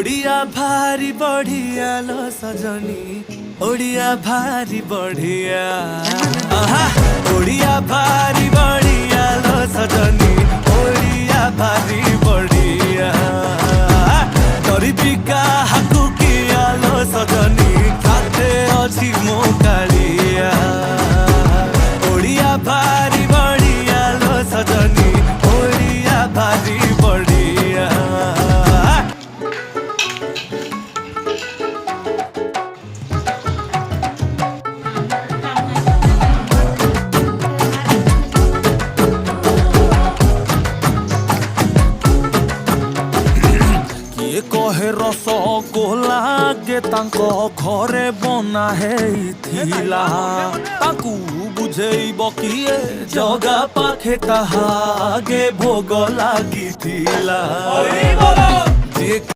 ओडिया भारी बढ़िया लो सजनी ओडिया भारी बढ़िया ओडिया भारी बढ़िया लो सजनी ओडिया भारी बढ़िया गरीबी का हाकु किया लो सजनी खाते अच्छी मो कालिया ओडिया भारी बढ़िया लो सजनी ओडिया भारी बढ़िया कहे रस गोला गे तांको घरे बना हेइथिला ताकू बुझेइब किए जगा पाखे ताहा गे भोग लागिथिला।